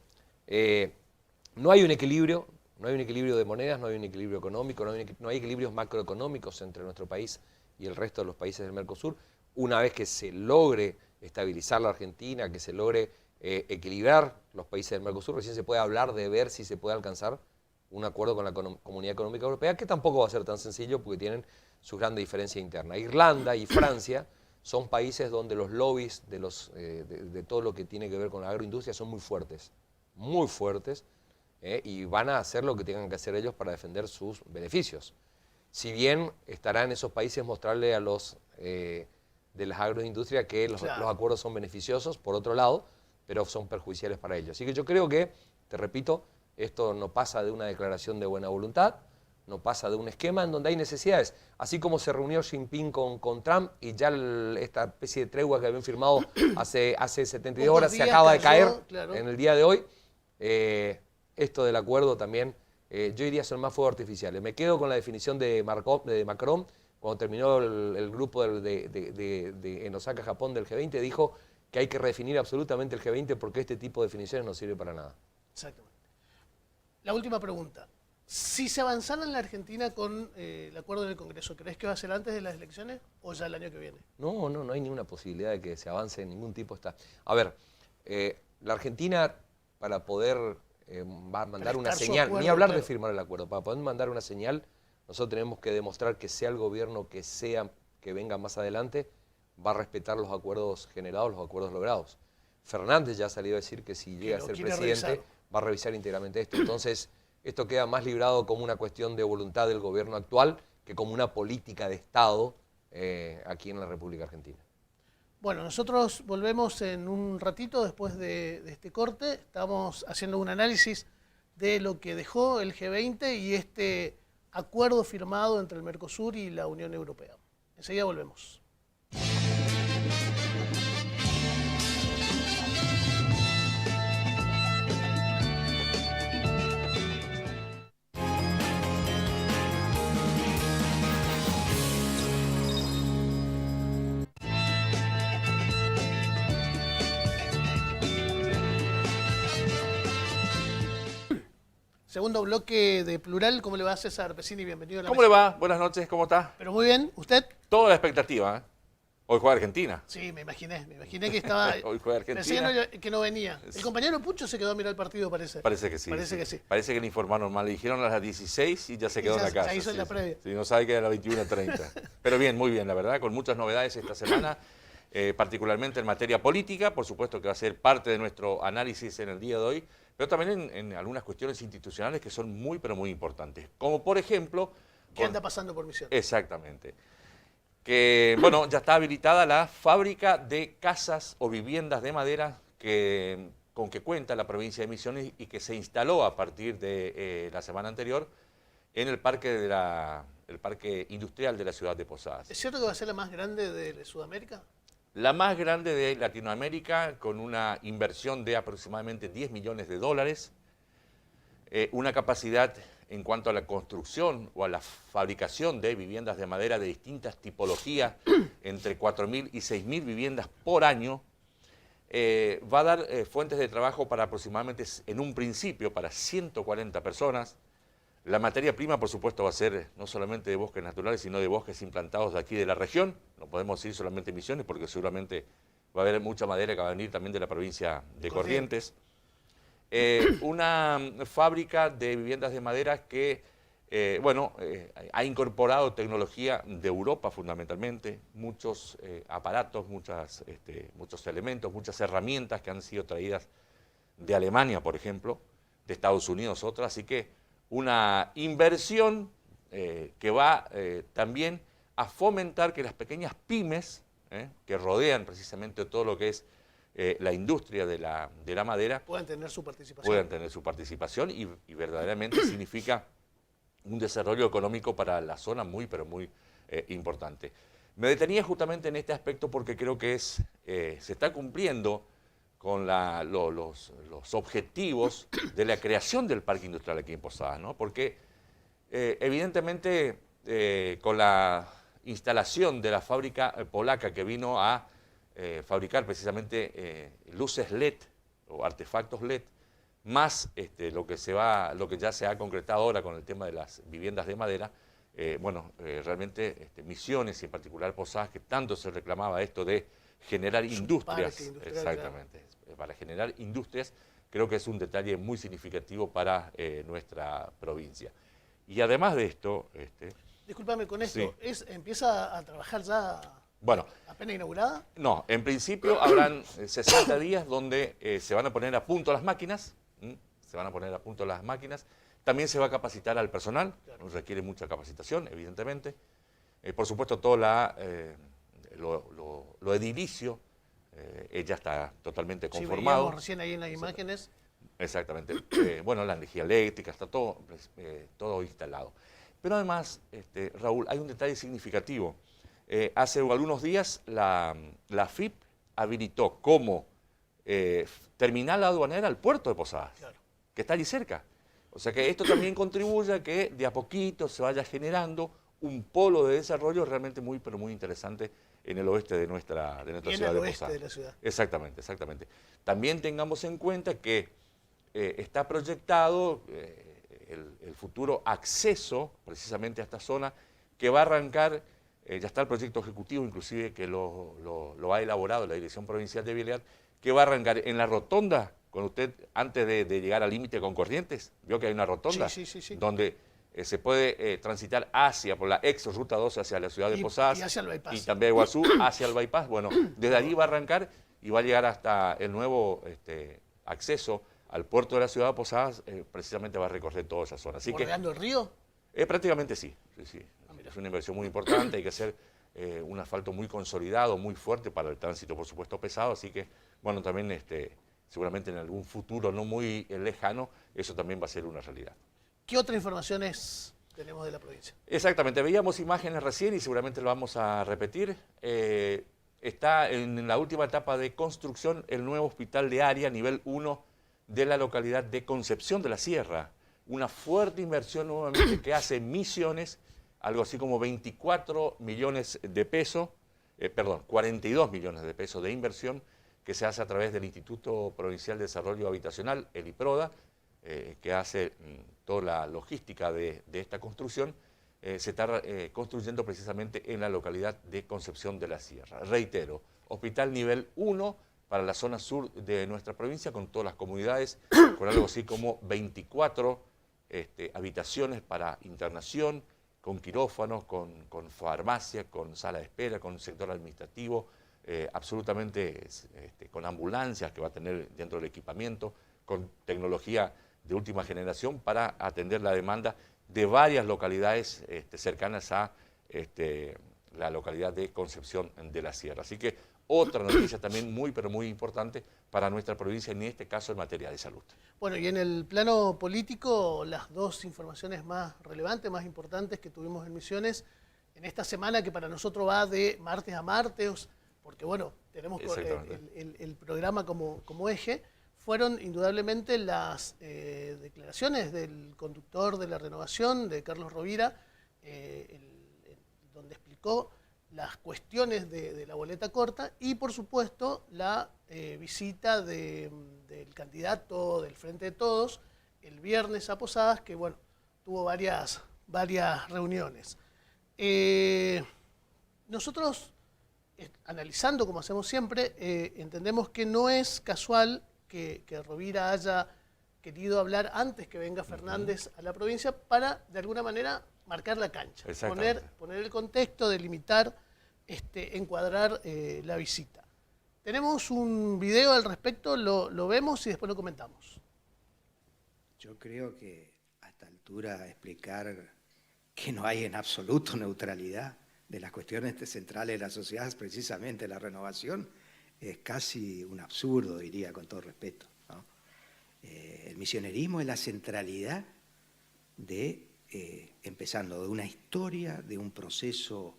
no hay un equilibrio de monedas, no hay un equilibrio económico, no hay equilibrios macroeconómicos entre nuestro país y el resto de los países del Mercosur. Una vez que se logre estabilizar la Argentina, que se logre equilibrar los países del Mercosur, recién se puede hablar de ver si se puede alcanzar un acuerdo con la Comunidad Económica Europea, que tampoco va a ser tan sencillo porque tienen sus grandes diferencias internas. Irlanda y Francia son países donde los lobbies de todo lo que tiene que ver con la agroindustria son muy fuertes, y van a hacer lo que tengan que hacer ellos para defender sus beneficios. Si bien estará en esos países mostrarle a los de las agroindustrias que los acuerdos son beneficiosos, por otro lado, pero son perjudiciales para ellos. Así que yo creo que, te repito, esto no pasa de una declaración de buena voluntad, no pasa de un esquema en donde hay necesidades. Así como se reunió Xi Jinping con Trump y ya esta especie de tregua que habían firmado hace 72 horas se acaba de caer en el día de hoy. Esto del acuerdo también, yo diría son más fuegos artificiales. Me quedo con la definición de Macron, cuando terminó el grupo en Osaka, Japón, del G20, dijo que hay que redefinir absolutamente el G20 porque este tipo de definiciones no sirve para nada. Exactamente. La última pregunta. Si se avanzara en la Argentina con el acuerdo en el Congreso, ¿crees que va a ser antes de las elecciones o ya el año que viene? No hay ninguna posibilidad de que se avance en ningún tipo. A ver, la Argentina, para poder va a mandar una señal, ni hablar de firmar el acuerdo, para poder mandar una señal, nosotros tenemos que demostrar que sea el gobierno que venga más adelante, va a respetar los acuerdos generados, los acuerdos logrados. Fernández ya ha salido a decir que si llega a ser presidente, va a revisar íntegramente esto. Entonces, esto queda más librado como una cuestión de voluntad del gobierno actual que como una política de Estado aquí en la República Argentina. Bueno, nosotros volvemos en un ratito después de este corte. Estamos haciendo un análisis de lo que dejó el G20 y este acuerdo firmado entre el Mercosur y la Unión Europea. Enseguida volvemos. Segundo bloque de Plural. ¿Cómo le va, César Pesini? Bienvenido a la ¿Cómo le va? Buenas noches, ¿cómo está? Pero muy bien, ¿usted? Toda la expectativa, ¿eh? Hoy juega Argentina. Sí, me imaginé que estaba... Hoy juega Argentina. Pensé que no venía. El compañero Pucho se quedó a mirar el partido, parece. Parece que sí. Parece que sí. Parece que le informaron mal. Le dijeron a las 16 y ya se quedó en la casa. Ya hizo en la previa. Sí, no sabe que era a las 21:30. Pero bien, muy bien, la verdad, con muchas novedades esta semana, particularmente en materia política, por supuesto que va a ser parte de nuestro análisis en el día de hoy, pero también en algunas cuestiones institucionales que son muy, pero muy importantes. Como por ejemplo... ¿Qué anda pasando por Misiones? Exactamente. Que, bueno, ya está habilitada la fábrica de casas o viviendas de madera con que cuenta la provincia de Misiones y que se instaló a partir de la semana anterior en el parque industrial de la ciudad de Posadas. ¿Es cierto que va a ser la más grande de Sudamérica? La más grande de Latinoamérica, con una inversión de aproximadamente $10 millones, una capacidad en cuanto a la construcción o a la fabricación de viviendas de madera de distintas tipologías, entre 4.000 y 6.000 viviendas por año, va a dar fuentes de trabajo para aproximadamente, en un principio, para 140 personas. La materia prima, por supuesto, va a ser no solamente de bosques naturales, sino de bosques implantados de aquí de la región. No podemos ir solamente Misiones, porque seguramente va a haber mucha madera que va a venir también de la provincia de Corrientes. Una fábrica de viviendas de madera que, ha incorporado tecnología de Europa fundamentalmente, muchos aparatos, muchos elementos, muchas herramientas que han sido traídas de Alemania, por ejemplo, de Estados Unidos otra, así que una inversión que va también a fomentar que las pequeñas pymes que rodean precisamente todo lo que es la industria de la madera puedan tener su participación. Puedan tener su participación y verdaderamente significa un desarrollo económico para la zona muy, pero muy importante. Me detenía justamente en este aspecto porque creo que se está cumpliendo con los objetivos de la creación del parque industrial aquí en Posadas, ¿no? Porque evidentemente con la instalación de la fábrica polaca que vino a fabricar precisamente luces LED o artefactos LED, más lo que ya se ha concretado ahora con el tema de las viviendas de madera, realmente Misiones y en particular Posadas, que tanto se reclamaba esto de generar industrias, exactamente, claro. Para generar industrias, creo que es un detalle muy significativo para nuestra provincia. Y además de esto... Discúlpame con esto, sí. ¿Empieza a trabajar ya apenas inaugurada? No, en principio habrán 60 días donde se van a poner a punto las máquinas, también se va a capacitar al personal, claro. Requiere mucha capacitación, evidentemente. Por supuesto, todo lo edilicio ya está totalmente conformado. Sí, veíamos recién ahí en las imágenes. Exactamente. La energía eléctrica, está todo instalado. Pero además, Raúl, hay un detalle significativo. Hace algunos días la FIP habilitó como terminal aduanera al puerto de Posadas, claro. Que está allí cerca. O sea que esto también contribuye a que de a poquito se vaya generando un polo de desarrollo realmente muy, pero muy interesante en el oeste de nuestra ciudad de Posadas. De la ciudad. Exactamente, exactamente. También tengamos en cuenta que está proyectado el futuro acceso precisamente a esta zona que va a arrancar, ya está el proyecto ejecutivo inclusive que lo ha elaborado la Dirección Provincial de Vialidad, que va a arrancar en la rotonda, cuando usted, antes de llegar al límite con Corrientes, vio que hay una rotonda sí. Donde se puede transitar por la ex Ruta 12 hacia la ciudad de Posadas y hacia el bypass. Y también Iguazú hacia el bypass. Bueno, desde allí va a arrancar y va a llegar hasta el nuevo acceso al puerto de la ciudad de Posadas, precisamente va a recorrer toda esa zona. ¿Bordeando el río? Prácticamente sí. Es una inversión muy importante, hay que hacer un asfalto muy consolidado, muy fuerte para el tránsito, por supuesto, pesado, así que, también seguramente en algún futuro no muy lejano, eso también va a ser una realidad. ¿Qué otras informaciones tenemos de la provincia? Exactamente, veíamos imágenes recién y seguramente lo vamos a repetir. Está en la última etapa de construcción el nuevo hospital de área, nivel 1, de la localidad de Concepción de la Sierra. Una fuerte inversión nuevamente que hace Misiones, algo así como 24 millones de pesos, 42 millones de pesos de inversión que se hace a través del Instituto Provincial de Desarrollo Habitacional, el IPRODA, que hace toda la logística de esta construcción. Se está construyendo precisamente en la localidad de Concepción de la Sierra. Reitero, hospital nivel 1 para la zona sur de nuestra provincia, con todas las comunidades, con algo así como 24 habitaciones para internación, con quirófanos, con farmacia, con sala de espera, con sector administrativo, absolutamente con ambulancias que va a tener dentro del equipamiento, con tecnología de última generación para atender la demanda de varias localidades cercanas a la localidad de Concepción de la Sierra. Así que otra noticia también muy, pero muy importante para nuestra provincia, en este caso en materia de salud. Bueno, y en el plano político, las dos informaciones más relevantes, más importantes que tuvimos en Misiones, en esta semana que para nosotros va de martes a martes, porque tenemos el programa como eje, fueron indudablemente las declaraciones del conductor de la renovación, de Carlos Rovira, donde explicó las cuestiones de la boleta corta y, por supuesto, la visita del candidato del Frente de Todos el viernes a Posadas, que, tuvo varias reuniones. Nosotros, analizando como hacemos siempre, entendemos que no es casual que Rovira haya querido hablar antes que venga Fernández a la provincia para, de alguna manera, marcar la cancha, poner el contexto, delimitar, encuadrar la visita. Tenemos un video al respecto, lo vemos y después lo comentamos. Yo creo que a esta altura explicar que no hay en absoluto neutralidad de las cuestiones centrales de la sociedad, precisamente la renovación, es casi un absurdo, diría, con todo respeto, ¿no? El misionerismo es la centralidad de, empezando de una historia, de un proceso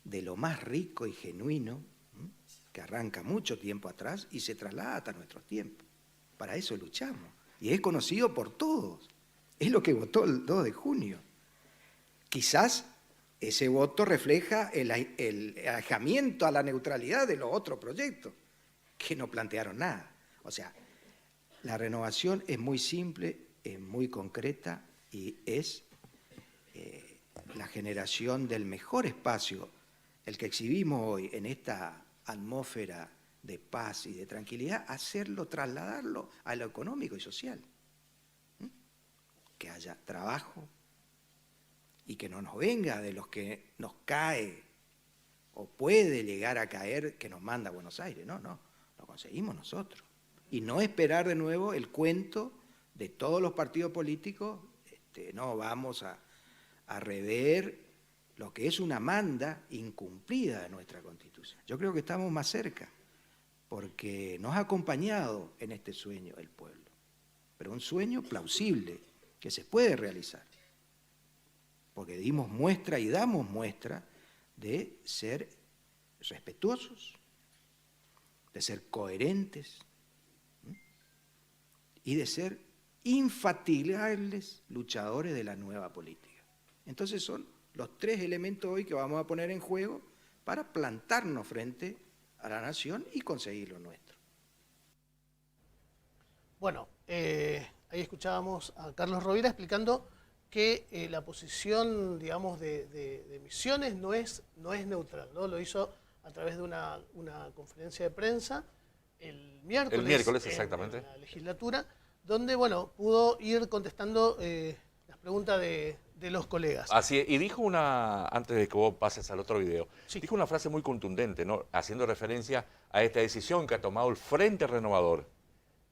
de lo más rico y genuino, que arranca mucho tiempo atrás y se traslada hasta nuestros tiempos. Para eso luchamos. Y es conocido por todos. Es lo que votó el 2 de junio. Quizás ese voto refleja el alejamiento a la neutralidad de los otros proyectos, que no plantearon nada. O sea, la renovación es muy simple, es muy concreta y es la generación del mejor espacio, el que exhibimos hoy en esta atmósfera de paz y de tranquilidad, hacerlo, trasladarlo a lo económico y social. Que haya trabajo y que no nos venga de los que nos cae o puede llegar a caer que nos manda a Buenos Aires. No, lo conseguimos nosotros. Y no esperar de nuevo el cuento de todos los partidos políticos, no vamos a rever lo que es una manda incumplida de nuestra Constitución. Yo creo que estamos más cerca, porque nos ha acompañado en este sueño el pueblo, pero un sueño plausible, que se puede realizar, porque dimos muestra y damos muestra de ser respetuosos, de ser coherentes y de ser infatigables luchadores de la nueva política. Entonces son los tres elementos hoy que vamos a poner en juego para plantarnos frente a la nación y conseguir lo nuestro. Bueno, ahí escuchábamos a Carlos Rovira explicando que la posición, digamos, de Misiones no es neutral, ¿no? Lo hizo a través de una conferencia de prensa el miércoles. El miércoles, exactamente. En la legislatura, donde, bueno, pudo ir contestando las preguntas de los colegas. Así es, y dijo antes de que vos pases al otro video, sí, dijo una frase muy contundente, ¿no? Haciendo referencia a esta decisión que ha tomado el Frente Renovador,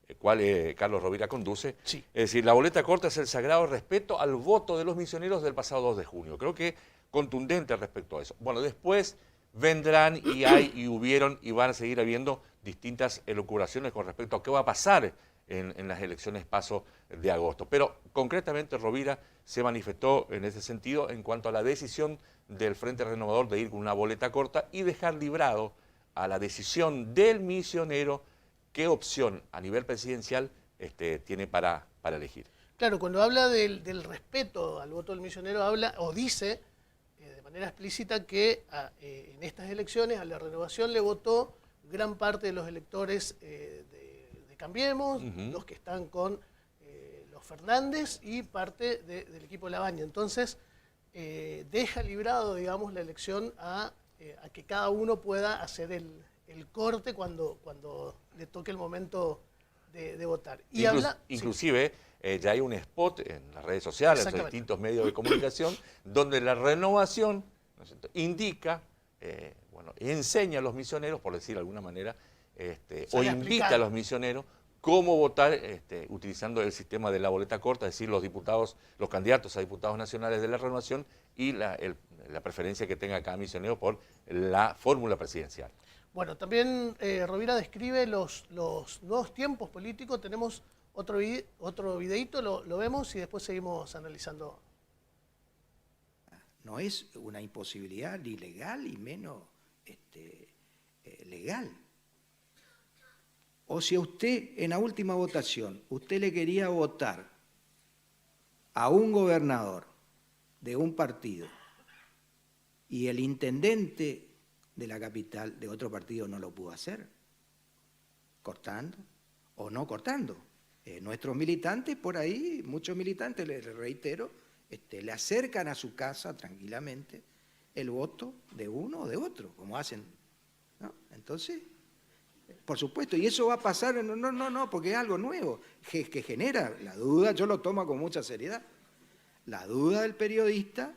el cual Carlos Rovira conduce. Sí. Es decir, la boleta corta es el sagrado respeto al voto de los misioneros del pasado 2 de junio. Creo que contundente respecto a eso. Bueno, después vendrán y hay y hubieron y van a seguir habiendo distintas elucubraciones con respecto a qué va a pasar en las elecciones PASO de agosto. Pero concretamente Rovira se manifestó en ese sentido en cuanto a la decisión del Frente Renovador de ir con una boleta corta y dejar librado a la decisión del misionero qué opción a nivel presidencial tiene para elegir. Claro, cuando habla del respeto al voto del misionero, habla o dice de manera explícita que en estas elecciones a la renovación le votó gran parte de los electores de Cambiemos, los que están con los Fernández y parte del equipo Labaña. Entonces, deja librado, digamos, la elección a que cada uno pueda hacer el corte cuando le toque el momento de votar. Y inclusive ya hay un spot en las redes sociales, en los distintos medios de comunicación, donde la renovación, ¿no es cierto?, indica, enseña a los misioneros, por decir de alguna manera, o invita a los misioneros cómo votar utilizando el sistema de la boleta corta, es decir, los candidatos a diputados nacionales de la renovación y la preferencia que tenga cada misionero por la fórmula presidencial. Bueno, también Rovira describe los nuevos tiempos políticos. Tenemos otro videíto, lo vemos y después seguimos analizando. No es una imposibilidad ni legal y menos legal. O si a usted, en la última votación, usted le quería votar a un gobernador de un partido y el intendente de la capital de otro partido no lo pudo hacer, cortando o no cortando. Nuestros militantes por ahí, muchos militantes, les reitero, le acercan a su casa tranquilamente el voto de uno o de otro, como hacen, ¿no? Entonces, por supuesto, y eso va a pasar, no, porque es algo nuevo, que genera la duda, yo lo tomo con mucha seriedad, la duda del periodista,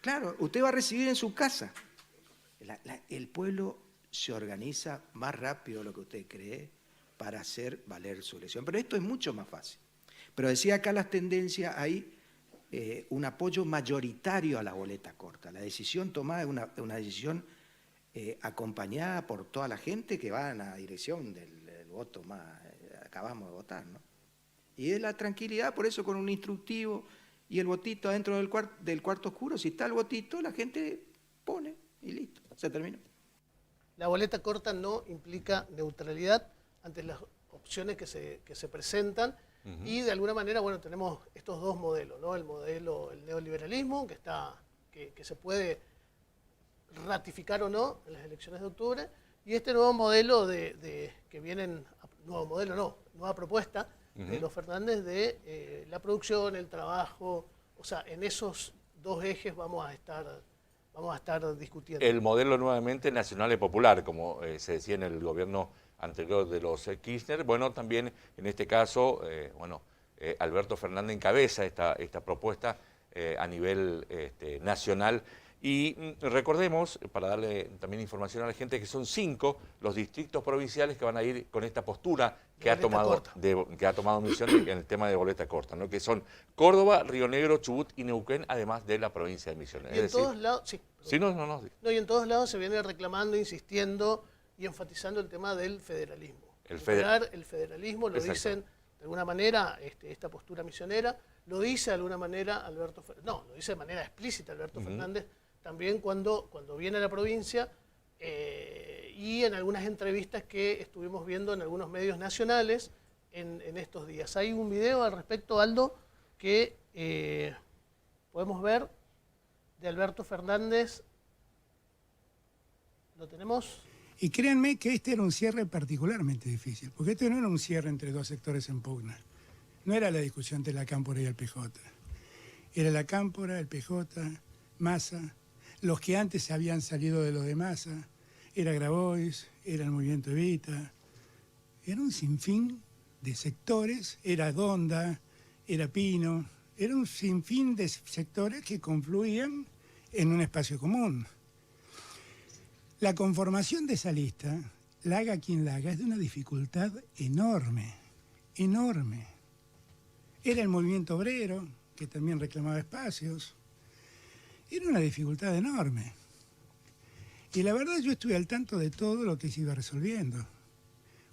claro, usted va a recibir en su casa. El pueblo se organiza más rápido de lo que usted cree para hacer valer su elección, pero esto es mucho más fácil. Pero decía acá las tendencias, hay un apoyo mayoritario a la boleta corta. La decisión tomada es una decisión acompañada por toda la gente que va en la dirección del voto más acabamos de votar, ¿no? Y es la tranquilidad, por eso con un instructivo y el votito adentro del cuarto oscuro, si está el votito, la gente pone y listo, se terminó. La boleta corta no implica neutralidad ante las opciones que se presentan y de alguna manera, bueno, tenemos estos dos modelos, ¿no? El modelo, el neoliberalismo, que se puede ratificar o no en las elecciones de octubre, y este nuevo modelo que vienen, nuevo modelo no, nueva propuesta de los Fernández de la producción, el trabajo, o sea, en esos dos ejes vamos a estar discutiendo. El modelo nuevamente nacional y popular, como se decía en el gobierno anterior de los Kirchner. Bueno, también en este caso, Alberto Fernández encabeza esta propuesta a nivel nacional. Y recordemos, para darle también información a la gente, que son 5 los distritos provinciales que van a ir con esta postura que ha tomado Misiones en el tema de boleta corta, ¿no? Que son Córdoba, Río Negro, Chubut y Neuquén, además de la provincia de Misiones. Y en todos lados, sí. Sí, no. No, y en todos lados se viene reclamando, insistiendo y enfatizando el tema del federalismo. El federalismo, lo dicen de alguna manera, esta postura misionera, lo dice de alguna manera Alberto Fernández, no, lo dice de manera explícita Alberto Fernández, también cuando viene a la provincia y en algunas entrevistas que estuvimos viendo en algunos medios nacionales en estos días. Hay un video al respecto, Aldo, que podemos ver de Alberto Fernández. ¿Lo tenemos? Y créanme que este era un cierre particularmente difícil, porque este no era un cierre entre dos sectores en pugna. No era la discusión entre la Cámpora y el PJ. Era la Cámpora, el PJ, Massa, los que antes habían salido de los de Massa, era Grabois, era el Movimiento Evita, era un sinfín de sectores, era Donda, era Pino, era un sinfín de sectores que confluían en un espacio común. La conformación de esa lista, la haga quien la haga, es de una dificultad enorme, enorme. Era el movimiento obrero, que también reclamaba espacios. Era una dificultad enorme. Y la verdad yo estuve al tanto de todo lo que se iba resolviendo.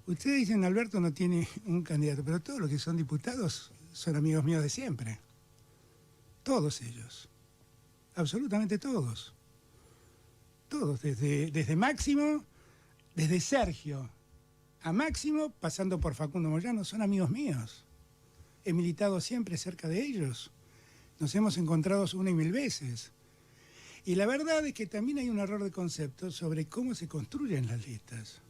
Ustedes dicen, Alberto no tiene un candidato, pero todos los que son diputados son amigos míos de siempre. Todos ellos. Absolutamente todos. Todos, desde Máximo, desde Sergio a Máximo, pasando por Facundo Moyano, son amigos míos. He militado siempre cerca de ellos. Nos hemos encontrado una y mil veces. Y la verdad es que también hay un error de concepto sobre cómo se construyen las listas.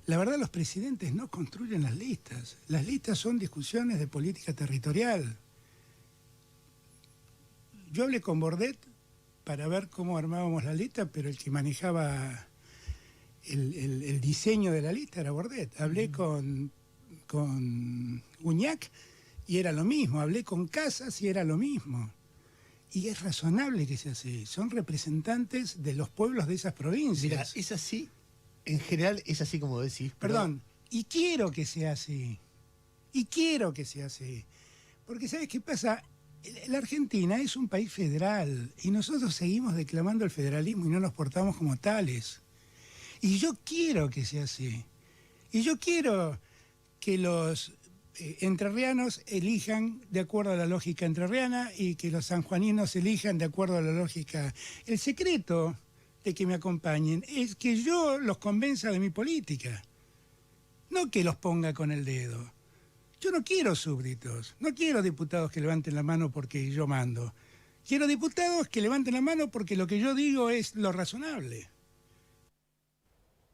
La verdad, los presidentes no construyen las listas. Las listas son discusiones de política territorial. Yo hablé con Bordet para ver cómo armábamos la lista, pero el que manejaba el diseño de la lista era Bordet. Hablé con Uñac y era lo mismo. Hablé con Casas y era lo mismo. Y es razonable que sea así. Son representantes de los pueblos de esas provincias. Mira, es así, en general es así como decís. Perdón, y quiero que sea así. Y quiero que sea así. Porque ¿sabes qué pasa? La Argentina es un país federal y nosotros seguimos declamando el federalismo y no nos portamos como tales. Y yo quiero que sea así. Y yo quiero que los entrerrianos elijan de acuerdo a la lógica entrerriana y que los sanjuaninos elijan de acuerdo a la lógica. El secreto de que me acompañen es que yo los convenza de mi política, no que los ponga con el dedo. Yo no quiero súbditos, no quiero diputados que levanten la mano porque yo mando. Quiero diputados que levanten la mano porque lo que yo digo es lo razonable.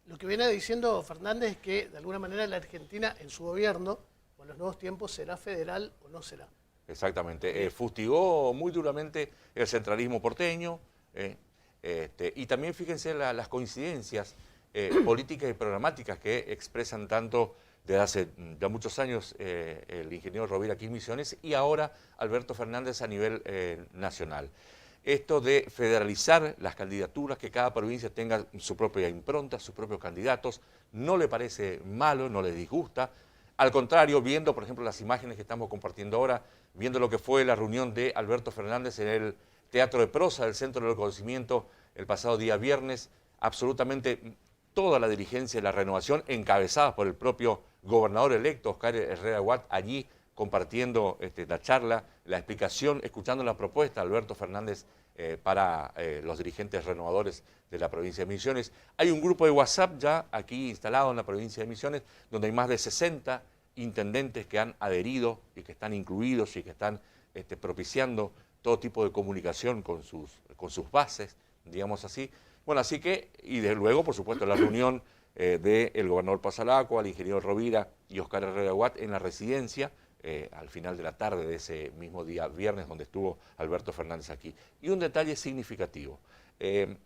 Lo que viene diciendo Fernández es que de alguna manera la Argentina en su gobierno, con los nuevos tiempos, será federal o no será. Exactamente. Fustigó muy duramente el centralismo porteño y también fíjense las coincidencias políticas y programáticas que expresan tanto desde hace ya muchos años el ingeniero Rovira aquí en Misiones y ahora Alberto Fernández a nivel nacional. Esto de federalizar las candidaturas, que cada provincia tenga su propia impronta, sus propios candidatos, no le parece malo, no le disgusta. Al contrario, viendo, por ejemplo, las imágenes que estamos compartiendo ahora, viendo lo que fue la reunión de Alberto Fernández en el Teatro de Prosa del Centro del Conocimiento el pasado día viernes, absolutamente toda la dirigencia de la Renovación, encabezada por el propio gobernador electo, Oscar Herrera Watt, allí compartiendo la charla, la explicación, escuchando la propuesta de Alberto Fernández para los dirigentes renovadores de la provincia de Misiones. Hay un grupo de WhatsApp ya aquí instalado en la provincia de Misiones, donde hay más de 60 intendentes que han adherido y que están incluidos y que están propiciando todo tipo de comunicación con sus bases, digamos así. Bueno, así que, y desde luego, por supuesto, la reunión del gobernador Pasalacqua, al ingeniero Rovira y Oscar Herrera Watt en la residencia, al final de la tarde de ese mismo día viernes, donde estuvo Alberto Fernández aquí. Y un detalle significativo,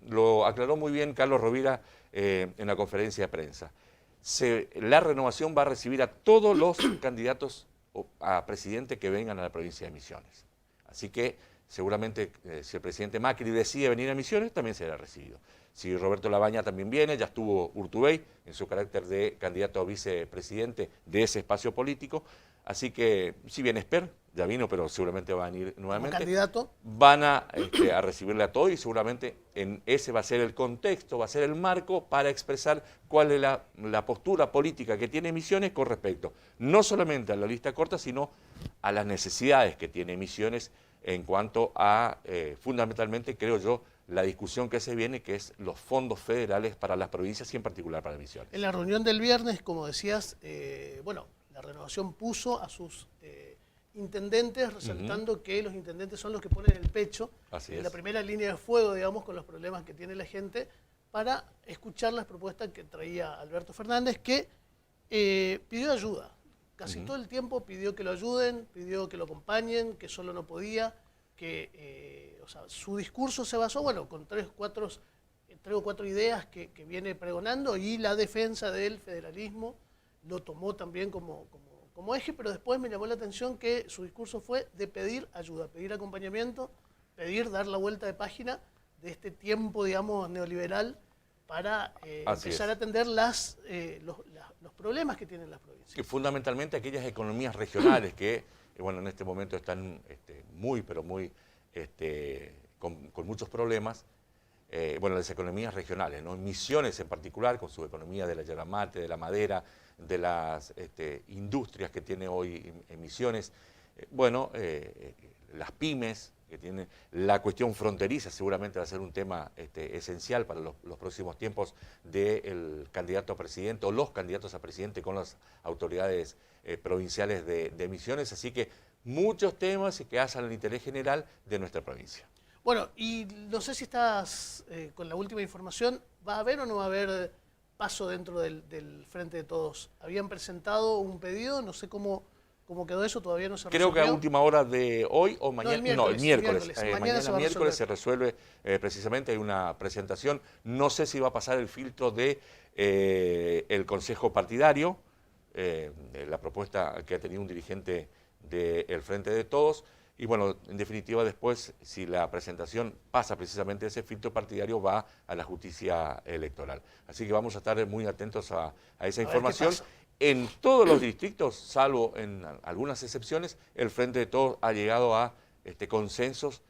lo aclaró muy bien Carlos Rovira en la conferencia de prensa. La Renovación va a recibir a todos los candidatos a presidente que vengan a la provincia de Misiones. Así que seguramente si el presidente Macri decide venir a Misiones, también será recibido. Si Roberto Labaña también viene, ya estuvo Urtubey en su carácter de candidato a vicepresidente de ese espacio político. Así que, si bien Esper, ya vino, pero seguramente va a venir nuevamente. Como candidato. Van a recibirle a todos y seguramente ese va a ser el contexto, va a ser el marco para expresar cuál es la postura política que tiene Misiones con respecto no solamente a la lista corta, sino a las necesidades que tiene Misiones en cuanto a, fundamentalmente, creo yo, la discusión que se viene, que es los fondos federales para las provincias y en particular para Misiones. En la reunión del viernes, como decías, bueno, la Renovación puso a sus intendentes, resaltando que los intendentes son los que ponen el pecho en la primera línea de fuego, digamos, con los problemas que tiene la gente, para escuchar las propuestas que traía Alberto Fernández, que pidió ayuda. Casi todo el tiempo pidió que lo ayuden, pidió que lo acompañen, que solo no podía, que o sea, su discurso se basó, bueno, con tres o cuatro ideas que viene pregonando, y la defensa del federalismo lo tomó también como eje, pero después me llamó la atención que su discurso fue de pedir ayuda, pedir acompañamiento, pedir dar la vuelta de página de este tiempo, digamos, neoliberal, para empezar a atender los problemas que tienen las provincias. Que fundamentalmente aquellas economías regionales que, bueno, en este momento están muy, pero muy, con muchos problemas. Bueno, las economías regionales, ¿no? Misiones en particular, con su economía de la yerba mate, de la madera, de las industrias que tiene hoy en Misiones, bueno, las pymes que tienen, la cuestión fronteriza seguramente va a ser un tema esencial para los próximos tiempos del candidato a presidente o los candidatos a presidente con las autoridades provinciales de Misiones, así que muchos temas que hacen el interés general de nuestra provincia. Bueno, y no sé si estás con la última información, ¿va a haber o no va a haber paso dentro del Frente de Todos? Habían presentado un pedido, no sé cómo quedó eso, todavía no se resolvió. Creo que a última hora de hoy o mañana, no, el miércoles. Mañana miércoles se resuelve precisamente, hay una presentación, no sé si va a pasar el filtro de el Consejo Partidario, la propuesta que ha tenido un dirigente del Frente de Todos. Y bueno, en definitiva después, si la presentación pasa precisamente ese filtro partidario, va a la justicia electoral. Así que vamos a estar muy atentos a esa información. En todos los distritos, salvo en algunas excepciones, el Frente de Todos ha llegado a consensos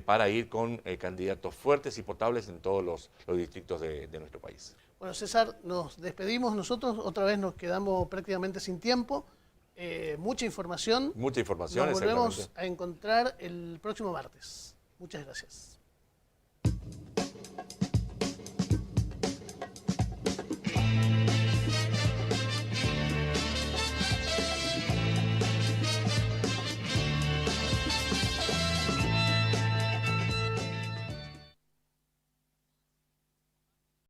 para ir con candidatos fuertes y potables en todos los distritos de nuestro país. Bueno, César, nos despedimos nosotros, otra vez nos quedamos prácticamente sin tiempo. Mucha información. Mucha información, nos volvemos a encontrar el próximo martes. Muchas gracias.